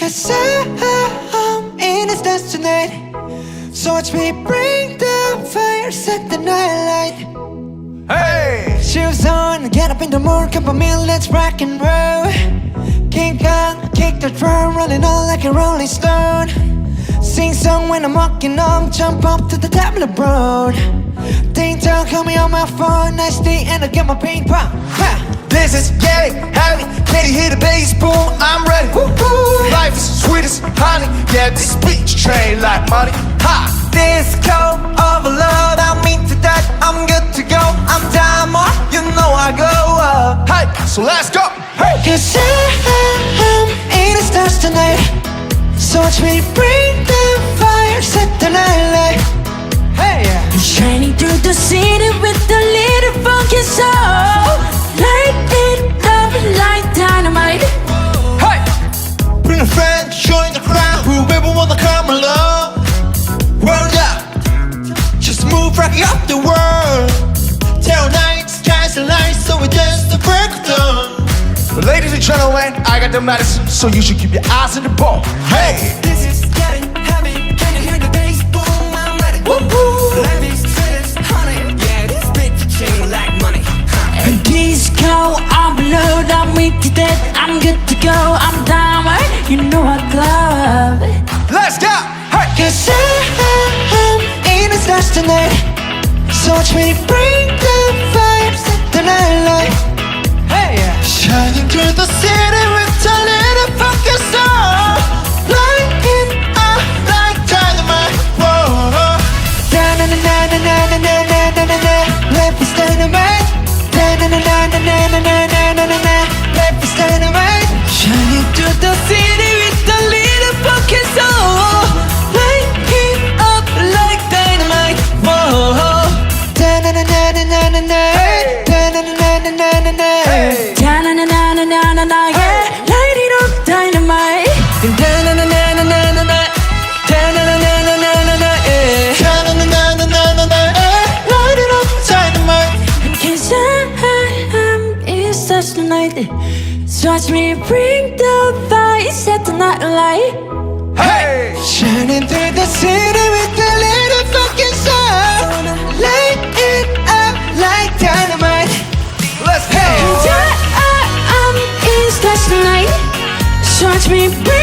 'Cause I'm in its destiny. So watch me bring the fire, set the night light. Hey! Shoes on, get up in the morning, cup of milk, let's rock and roll. King Kong, kick the drum, rolling on like a rolling stone. Sing song when I'm walking home, jump up to the top of the road. Ding dong, call me on my phone, nice day, and I get my ping pong. Ha! This is getting heavy. Can you hear the bass boom? I'm ready. Woo-hoo. Life is sweet as honey. Yeah, this beach train like money. Ha! Disco overload, I'm into that, I'm good to go. I'm diamond, you know I go up. Hey, so let's go. Hey! 'Cause I'm in the stars tonight. So watch me bring the fire, set the night light. Hey, yeah. Shining through the city with a little funky soul. Light it up like dynamite. Hey! Bring a friend, join the crowd. Whoever wanna come along. World up, just move rocking up the world. Till night, skies the lights, so we dance the break of dawn. Ladies and gentlemen, I got the medicine, so you should keep your eyes on the ball. Hey! This is getting heavy, can you hear the bass boom? I'm ready. Woo-hoo. Life is sweet as honey. Yeah, this beat chain like money. And disco overload, I'm into that, I'm good to go. I'm diamond, you know I love it. Let's go! Hey! 'Cause I'm in the stars tonight. So watch me bring the fire, set the night light. Hey, yeah. Shining through the city with a little funky soul. Light it up like dynamite. Whoa. Da na na na na na na na na na na na. Life is dynamite. Da na na na na na na na na na na na. Life is dynamite. Shining through the city with a little funky soul. Light it up like dynamite. Whoa. Da na na na na na na na. Da na na na na na na na. Na na na na na na na, yeah. Light it up, dynamite. Da na na na na na na na. Da na na na na na na na. Na-na-na-na-na-na-na, light it up, dynamite. 'Cause I'm in such the night. So watch me bring the fire, set the night light. Hey! Shining through the city with a little fucking sun. Light it up like dynamite. Let's go! I'm in such the night. So watch me bring